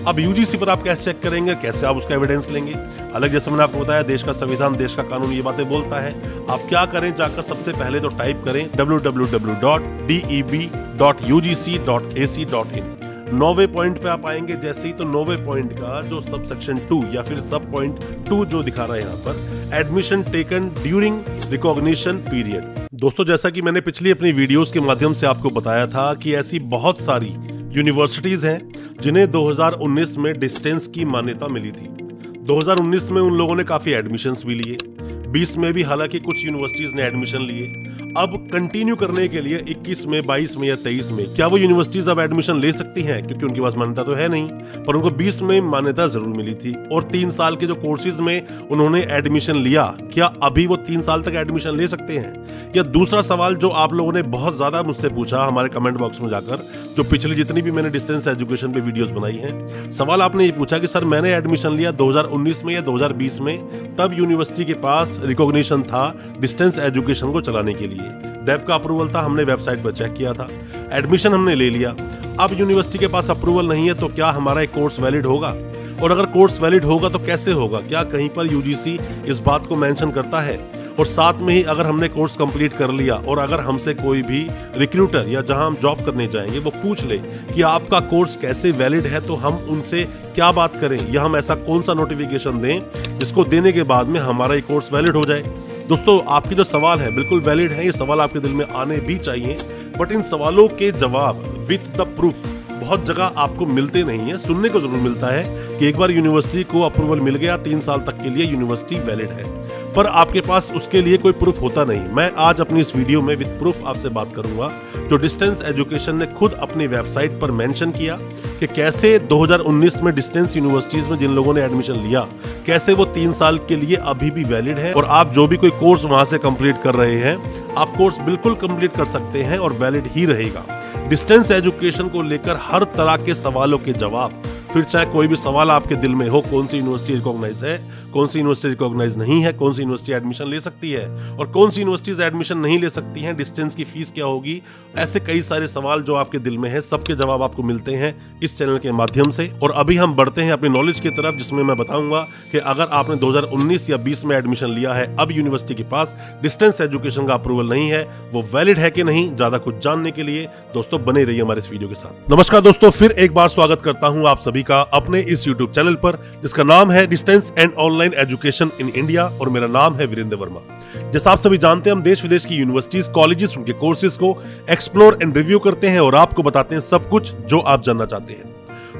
अब यूजीसी पर आप कैसे चेक करेंगे, कैसे आप उसका एविडेंस लेंगे? अलग जैसे मैंने आपको बताया, देश का संविधान, देश का कानून ये बातें बोलता है। आप क्या करें, जाकर सबसे पहले तो टाइप करें www.deb.ugc.ac.in। 9वें पॉइंट पे आप आएंगे जैसे ही, तो 9वें पॉइंट का जो सब सेक्शन 2 या फिर सब पॉइंट 2 जो दिखा रहा है यहाँ पर, admission taken during recognition period. दोस्तों, जैसा कि मैंने पिछली अपनी वीडियोस के माध्यम से आपको बताया था कि ऐसी बहुत सारी यूनिवर्सिटीज हैं जिन्हें 2019 में डिस्टेंस की मान्यता मिली थी। 2019 में उन लोगों ने काफी एडमिशन्स भी लिए, 20 में भी हालांकि कुछ यूनिवर्सिटीज ने एडमिशन लिए। अब कंटिन्यू करने के लिए 21 में, 22 में या 23 में क्या वो यूनिवर्सिटीज अब एडमिशन ले सकती हैं? क्योंकि उनके पास मान्यता तो है नहीं, पर उनको 20 में मान्यता जरूर मिली थी और 3 साल के जो कोर्सेज में उन्होंने एडमिशन लिया, क्या अभी वो 3 साल तक एडमिशन ले सकते हैं? या दूसरा सवाल जो आप लोगों ने बहुत ज्यादा मुझसे पूछा हमारे कमेंट बॉक्स में जाकर, जो पिछली जितनी भी मैंने डिस्टेंस एजुकेशन पे वीडियोस बनाई हैं, सवाल आपने ये पूछा कि सर मैंने एडमिशन लिया 2019 में या 2020 में, तब यूनिवर्सिटी के पास रिकॉग्निशन था डिस्टेंस एजुकेशन को चलाने के लिए, डेब का अप्रूवल था, हमने वेबसाइट पर चेक किया था, एडमिशन हमने ले लिया। अब यूनिवर्सिटी के पास अप्रूवल नहीं है, तो क्या हमारा एक कोर्स वैलिड होगा? और अगर कोर्स वैलिड होगा तो कैसे होगा? क्या कहीं पर यूजीसी इस बात को मेंशन करता है? और साथ में ही अगर हमने कोर्स कंप्लीट कर लिया और अगर हमसे कोई भी रिक्रूटर या जहां हम जॉब करने जाएंगे वो पूछ ले कि आपका कोर्स कैसे वैलिड है, तो हम उनसे क्या बात करें, या हम ऐसा कौन सा नोटिफिकेशन दें जिसको देने के बाद में हमारा ये कोर्स वैलिड हो जाए? दोस्तों, आपके जो सवाल है बिल्कुल वैलिड है, ये सवाल आपके दिल में आने भी चाहिए, बट इन सवालों के जवाब विद द प्रूफ बहुत जगह आपको मिलते नहीं है। सुनने को जरूर मिलता है कि एक बार यूनिवर्सिटी को अप्रूवल मिल गया, 3 साल तक के लिए यूनिवर्सिटी वैलिड है, पर आपके पास उसके लिए कोई प्रूफ होता नहीं। मैं आज अपनी इस वीडियो में विद प्रूफ आपसे बात करूंगा, जो डिस्टेंस एजुकेशन ने खुद अपनी वेबसाइट पर मेंशन किया कि कैसे 2019 में डिस्टेंस यूनिवर्सिटीज में जिन लोगों ने एडमिशन लिया, कैसे वो 3 साल के लिए अभी भी वैलिड है। और आप जो भी कोई कोर्स वहां से कंप्लीट कर रहे हैं, आप कोर्स बिल्कुल कंप्लीट कर सकते हैं और वैलिड ही रहेगा। डिस्टेंस एजुकेशन को लेकर हर तरह के सवालों के जवाब, फिर चाहे कोई भी सवाल आपके दिल में हो, कौन सी यूनिवर्सिटी रिकॉग्नाइज है, कौन सी यूनिवर्सिटी रिकॉग्नाइज नहीं है, कौन सी यूनिवर्सिटी एडमिशन ले सकती है और कौन सी यूनिवर्सिटीज एडमिशन नहीं ले सकती हैं, डिस्टेंस की फीस क्या होगी, ऐसे कई सारे सवाल जो आपके दिल में है, सबके जवाब आपको मिलते हैं इस चैनल के माध्यम से। और अभी हम बढ़ते हैं अपनी नॉलेज की तरफ, जिसमें मैं बताऊंगा कि अगर आपने 2019 या 20 में एडमिशन लिया है, अब यूनिवर्सिटी के पास डिस्टेंस एजुकेशन का अप्रूवल नहीं है, वो वैलिड है कि नहीं। ज्यादा कुछ जानने के लिए दोस्तों बने रहिए हमारे इस वीडियो के साथ। नमस्कार दोस्तों, फिर एक बार स्वागत करता हूं आप सभी का अपने इस YouTube चैनल पर, जिसका नाम है distance and online education in India, और मेरा नाम है वीरेंद्र वर्मा। जैसा आप सभी जानते हैं, हम देश विदेश की यूनिवर्सिटीज, कॉलेजेस, उनके कोर्सेज को एक्सप्लोर एंड रिव्यू करते हैं और आपको बताते हैं सब कुछ जो आप जानना चाहते हैं।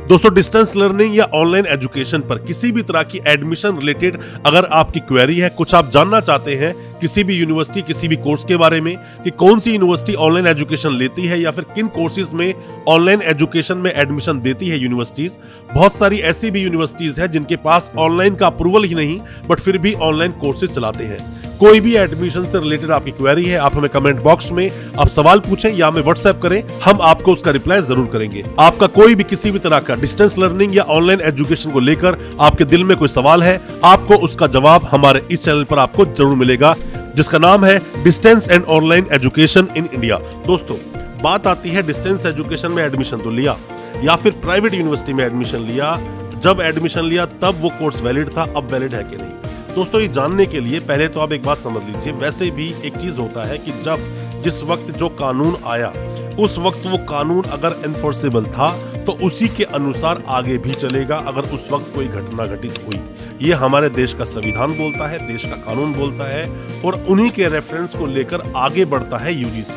दोस्तों, डिस्टेंस लर्निंग या ऑनलाइन एजुकेशन पर किसी भी तरह की एडमिशन रिलेटेड अगर आपकी क्वेरी है, कुछ आप जानना चाहते हैं किसी भी यूनिवर्सिटी, किसी भी कोर्स के बारे में, कि कौन सी यूनिवर्सिटी ऑनलाइन एजुकेशन लेती है या फिर किन कोर्सेज में ऑनलाइन एजुकेशन में एडमिशन देती है यूनिवर्सिटीज। बहुत सारी ऐसी भी यूनिवर्सिटीज है जिनके पास ऑनलाइन का अप्रूवल ही नहीं, बट फिर भी ऑनलाइन कोर्सेज चलाते हैं। कोई भी एडमिशन से रिलेटेड आपकी क्वेरी है, आप हमें कमेंट बॉक्स में आप सवाल पूछें या हमें व्हाट्सएप करें, हम आपको उसका रिप्लाई जरूर करेंगे। आपका कोई भी किसी भी तरह का डिस्टेंस लर्निंग या ऑनलाइन एजुकेशन को लेकर आपके दिल में कोई सवाल है, आपको उसका जवाब हमारे इस चैनल पर आपको जरूर मिलेगा, जिसका नाम है distance and online education in India. दोस्तों, बात आती है डिस्टेंस एजुकेशन में एडमिशन तो लिया या फिर प्राइवेट यूनिवर्सिटी में एडमिशन लिया, जब एडमिशन लिया तब वो कोर्स वैलिड था, अब वैलिड है कि नहीं। दोस्तों, ये जानने के लिए पहले तो आप एक बात समझ लीजिए, वैसे भी एक चीज होता है कि जब जिस वक्त जो कानून आया, उस वक्त वो कानून अगर एनफोर्सेबल था तो उसी के अनुसार आगे भी चलेगा अगर उस वक्त कोई घटना घटित हुई। ये हमारे देश का संविधान बोलता है, देश का कानून बोलता है, और उन्हीं के रेफरेंस को लेकर आगे बढ़ता है यूजीसी।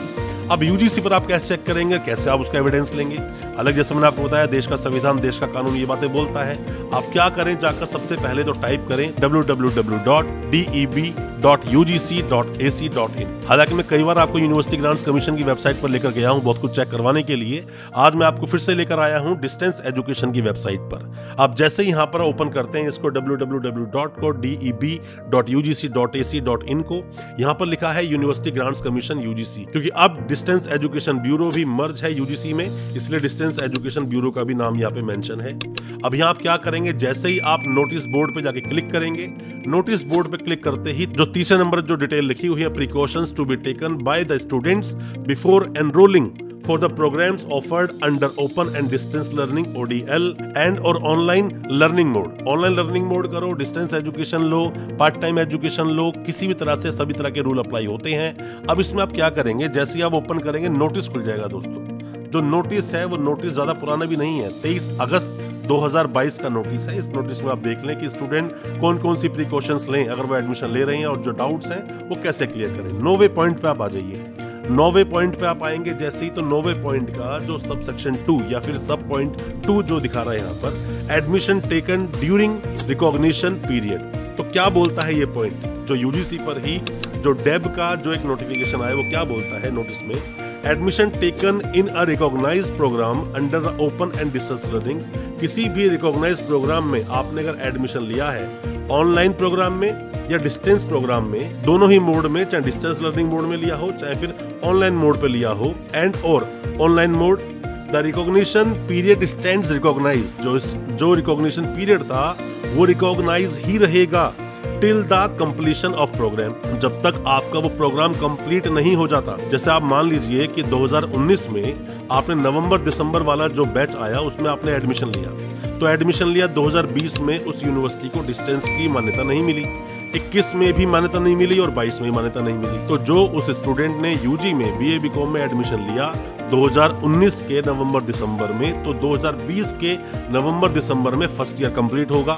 अब यूजीसी पर आप कैसे चेक करेंगे, कैसे आप उसका एविडेंस लेंगे? अलग जैसे मैंने आपको बताया, देश का संविधान, देश का कानून ये बातें बोलता है। आप क्या करें, जाकर सबसे पहले तो टाइप करें www.deb.ugc.ac.in। हालांकि मैं कई बार आपको यूनिवर्सिटी ग्रांट्स कमीशन की वेबसाइट पर लेकर गया हूं बहुत कुछ चेक करवाने के लिए। आज मैं आपको फिर से लेकर आया हूं डिस्टेंस एजुकेशन की वेबसाइट पर। आप जैसे ही यहां पर ओपन करते हैं इसको www.deb.ugc.ac.in को, यहां पर लिखा है यूनिवर्सिटी ग्रांट्स कमीशन यूजीसी, क्योंकि अब डिस्टेंस एजुकेशन ब्यूरो भी मर्ज है यूजीसी में, इसलिए डिस्टेंस एजुकेशन ब्यूरो का भी नाम यहाँ पे मेंशन है। अब यहाँ आप क्या करेंगे, जैसे ही आप नोटिस बोर्ड पे जाके क्लिक करेंगे, नोटिस बोर्ड पे क्लिक करते ही जो तीसरे नंबर जो डिटेल लिखी हुई है, precautions to be taken by the students before enrolling for the programs offered under open and distance learning ODL and or online learning mode। Online learning mode करो, distance education लो, part time education लो, किसी भी तरह से सभी तरह के rule apply होते हैं। अब इसमें आप क्या करेंगे, जैसे ही आप ओपन करेंगे नोटिस खुल जाएगा दोस्तों। जो नोटिस है वो नोटिस ज्यादा पुराना भी नहीं है, 23 अगस्त 2022 का नोटिस है। इस नोटिस में आप देख लें कि स्टूडेंट कौन कौन सी प्रिकॉशंस लें अगर वो एडमिशन ले रहे हैं और जो डाउट्स हैं वो कैसे क्लियर करें। 9वें पॉइंट पे आप आ जाइए। 9वें पॉइंट पे आप आएंगे जैसे ही, तो 9वें पॉइंट का जो सब सेक्शन 2 या फिर सब पॉइंट 2 जो दिखा रहा है यहाँ पर, admission taken during recognition period. तो क्या बोलता है ये पॉइंट, जो यूजीसी पर ही जो डेब का जो एक नोटिफिकेशन आया वो क्या बोलता है नोटिस में, admission taken in a recognised programme under the open and distance learning. किसी भी रिकॉग्नाइज्ड प्रोग्राम में आपने अगर एडमिशन लिया है, ऑनलाइन प्रोग्राम में या डिस्टेंस प्रोग्राम में, दोनों ही मोड में, चाहे डिस्टेंस लर्निंग मोड में लिया हो चाहे फिर ऑनलाइन मोड पे लिया हो, एंड और online mode, the recognition period stands recognised. जो रिकॉग्निशन पीरियड था वो रिकॉग्नाइज ही रहेगा till the completion of programme, जब तक आपका वो प्रोग्राम कंप्लीट नहीं हो जाता। जैसे आप मान लीजिए कि 2019 में आपने नवंबर दिसंबर वाला जो बैच आया उसमें आपने एडमिशन लिया, तो एडमिशन लिया 2020 में, उस यूनिवर्सिटी को डिस्टेंस की मान्यता नहीं मिली, 21 में भी मान्यता नहीं मिली और 22 में भी मान्यता नहीं मिली। तो जो उस स्टूडेंट ने यूजी में बीए बीकॉम में एडमिशन लिया 2019 के नवंबर दिसंबर में, तो 2020 के नवंबर दिसंबर में फर्स्ट ईयर कंप्लीट होगा,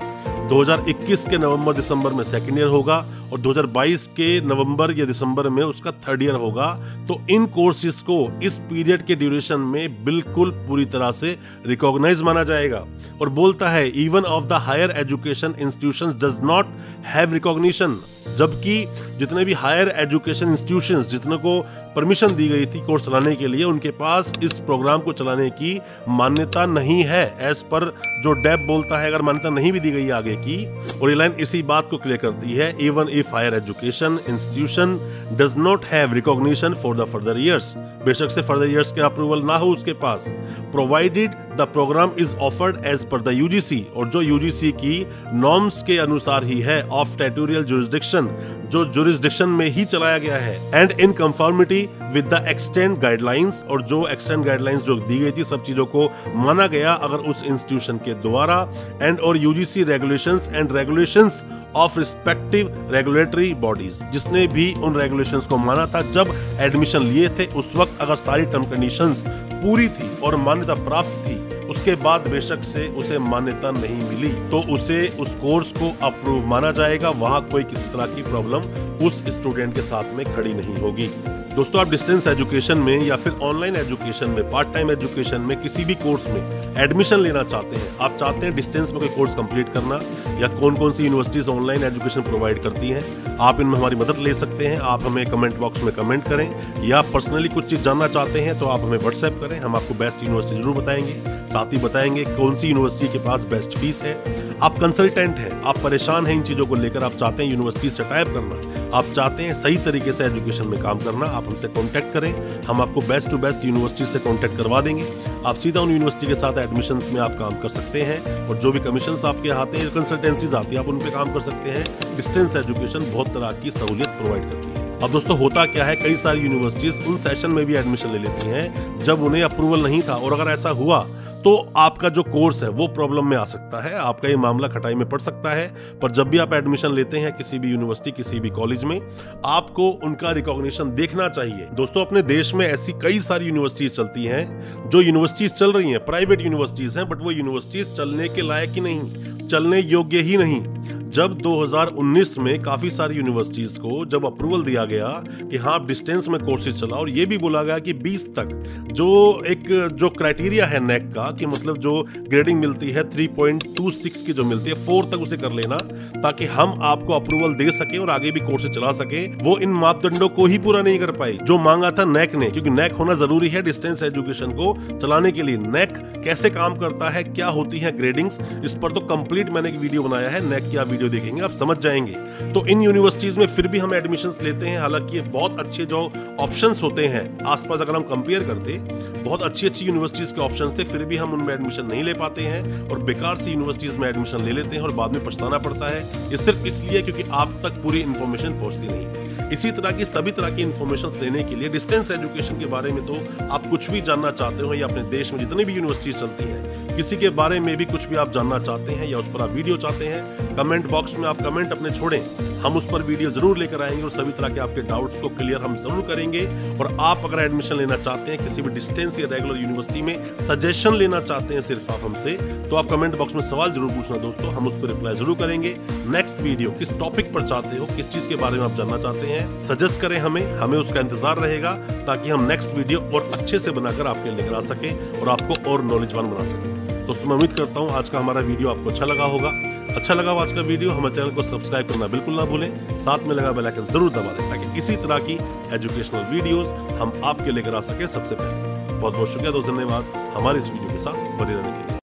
2021 के नवंबर दिसंबर में सेकेंड ईयर होगा और 2022 के नवंबर या दिसंबर में उसका थर्ड ईयर होगा। तो इन कोर्सेज को इस पीरियड के ड्यूरेशन में बिल्कुल पूरी तरह से रिकॉग्नाइज माना जाएगा। और बोलता है even of the higher education institutions does not have recognition, जबकि जितने भी हायर एजुकेशन इंस्टीट्यूशंस जितने को परमिशन दी गई थी कोर्स चलाने के लिए, उनके पास इस प्रोग्राम को चलाने की मान्यता नहीं है। एज पर जो डेब बोलता है, अगर मान्यता नहीं भी दी गई आगे की, और ये लाइन इसी बात को क्लियर करती है, even if higher education institution does not have recognition for the further years, बेशक से फर्दर ईयर्स के अप्रूवल ना हो उसके पास, provided the programme is offered as per the UGC, और जो यूजीसी की नॉर्म्स के अनुसार ही है, ऑफ टेरिटोरियल जुरिसडिक्शन, जो जुरिसडिक्शन में ही चलाया गया है, and in conformity with the extend guidelines, और जो एक्सटेंड गाइडलाइंस जो दी गई थी सब चीजों को माना गया अगर उस इंस्टीट्यूशन के द्वारा, एंड और UGC regulations and regulations of respective regulatory bodies, जिसने भी उन रेगुलेशंस को माना था जब एडमिशन लिए थे उस वक्त अगर सारी टर्म कंडीशंस पूरी थी और मान्यता प्राप्त थी, उसके बाद बेशक से उसे मान्यता नहीं मिली तो उसे उस कोर्स को अप्रूव माना जाएगा। वहां कोई किसी तरह की प्रॉब्लम उस स्टूडेंट के साथ में खड़ी नहीं होगी। दोस्तों, आप डिस्टेंस एजुकेशन में या फिर ऑनलाइन एजुकेशन में, पार्ट टाइम एजुकेशन में, किसी भी कोर्स में एडमिशन लेना चाहते हैं, आप चाहते हैं डिस्टेंस में कोई कोर्स कंप्लीट करना, या कौन कौन सी यूनिवर्सिटीज ऑनलाइन एजुकेशन प्रोवाइड करती हैं, आप इनमें हमारी मदद ले सकते हैं। आप हमें कमेंट बॉक्स में कमेंट करें, या पर्सनली कुछ चीज जानना चाहते हैं तो आप हमें व्हाट्सएप करें, हम आपको बेस्ट यूनिवर्सिटी जरूर बताएंगे, साथ ही बताएंगे कौन सी यूनिवर्सिटी के पास बेस्ट फीस है। आप कंसल्टेंट हैं, आप परेशान हैं इन चीजों को लेकर, आप चाहते हैं यूनिवर्सिटी से टाइप करना, आप चाहते हैं सही तरीके से एजुकेशन में काम करना, आप हमसे कांटेक्ट करें, हम आपको बेस्ट टू बेस्ट यूनिवर्सिटी से कांटेक्ट करवा देंगे। आप सीधा उन यूनिवर्सिटी के साथ एडमिशंस में आप काम कर सकते हैं, और जो भी कमीशंस आपके आते हैं, कंसल्टेंसीज आती है, आप उन पे काम कर सकते हैं। डिस्टेंस एजुकेशन बहुत तरह की सहूलियत प्रोवाइड करती है। अब दोस्तों, होता क्या है, कई सारी यूनिवर्सिटीज उन सेशन में भी एडमिशन ले लेती हैं जब उन्हें अप्रूवल नहीं था, और अगर ऐसा हुआ तो आपका जो कोर्स है वो प्रॉब्लम में आ सकता है, आपका ये मामला खटाई में पड़ सकता है। पर जब भी आप एडमिशन लेते हैं किसी भी यूनिवर्सिटी, किसी भी कॉलेज में, आपको उनका रिकॉग्निशन देखना चाहिए। दोस्तों, अपने देश में ऐसी कई सारी यूनिवर्सिटीज चलती हैं, जो यूनिवर्सिटीज चल रही हैं प्राइवेट यूनिवर्सिटीज हैं, बट वो यूनिवर्सिटीज चलने के लायक ही नहीं, चलने योग्य ही नहीं। जब 2019 में काफी सारी यूनिवर्सिटीज को जब अप्रूवल दिया गया कि हाँ आप डिस्टेंस में कोर्सेज चलाओ, और ये भी बोला गया कि 20 तक जो क्राइटेरिया है नेक का, कि मतलब जो ग्रेडिंग मिलती है 3.26 की जो मिलती है, 4 तक उसे कर लेना, ताकि हम आपको अप्रूवल दे सके और आगे भी कोर्सेज चला सके। वो इन मापदंडों को ही पूरा नहीं कर पाई जो मांगा था नेक ने, क्योंकि नेक होना जरूरी है डिस्टेंस एजुकेशन को चलाने के लिए। नेक कैसे काम करता है, क्या होती है ग्रेडिंग्स, इस पर तो कंप्लीट मैंने एक वीडियो बनाया है, नेक की वीडियो देखेंगे आप समझ जाएंगे। तो इन यूनिवर्सिटीज में फिर भी हम एडमिशंस लेते हैं, हालांकि ये बहुत अच्छे जो ऑप्शंस होते हैं आसपास, अगर हम कंपेयर करते, बहुत अच्छी यूनिवर्सिटीज के ऑप्शंस थे, फिर भी हम उनमें एडमिशन नहीं ले पाते हैं और बेकार सी यूनिवर्सिटीज में एडमिशन ले लेते हैं और बाद में पछताना पड़ता है। ये सिर्फ इसलिए क्योंकि आप तक पूरी इंफॉर्मेशन पहुंचती नहीं। इसी तरह की सभी तरह की इंफॉर्मेशन लेने के लिए डिस्टेंस एजुकेशन के बारे में तो आप कुछ भी जानना चाहते हो या अपने देश में जितनी भी यूनिवर्सिटी चलती हैं, किसी के बारे में भी कुछ भी आप जानना चाहते हैं या उस पर आप वीडियो चाहते हैं, कमेंट बॉक्स में आप कमेंट अपने छोड़ें, हम उस पर वीडियो जरूर लेकर आएंगे और सभी तरह के आपके डाउट्स को क्लियर हम जरूर करेंगे। और आप अगर एडमिशन लेना चाहते हैं किसी भी डिस्टेंस या रेगुलर यूनिवर्सिटी में, सजेशन लेना चाहते हैं सिर्फ आप हमसे, तो आप कमेंट बॉक्स में सवाल जरूर पूछना दोस्तों, हम उस पर रिप्लाई जरूर करेंगे। नेक्स्ट वीडियो किस टॉपिक पर चाहते हो, किस चीज के बारे में आप जानना चाहते हैं, सजेस्ट करें हमें उसका इंतजार रहेगा, ताकि हम नेक्स्ट वीडियो और अच्छे से बनाकर आपके लेकर आ सके और आपको और नॉलेजवान बना सके। दोस्तों मैं उम्मीद करता हूं आज का हमारा वीडियो आपको अच्छा लगा होगा। अच्छा लगा हो आज का वीडियो, हमारे चैनल को सब्सक्राइब करना बिल्कुल ना भूलें, साथ में लगा बेल आइकन जरूर दबा दें, ताकि इसी तरह की एजुकेशनल वीडियोस हम आपके लेकर आ सके सबसे पहले। बहुत बहुत शुक्रिया दोस्तों, धन्यवाद हमारे इस वीडियो के साथ बने रहने के लिए।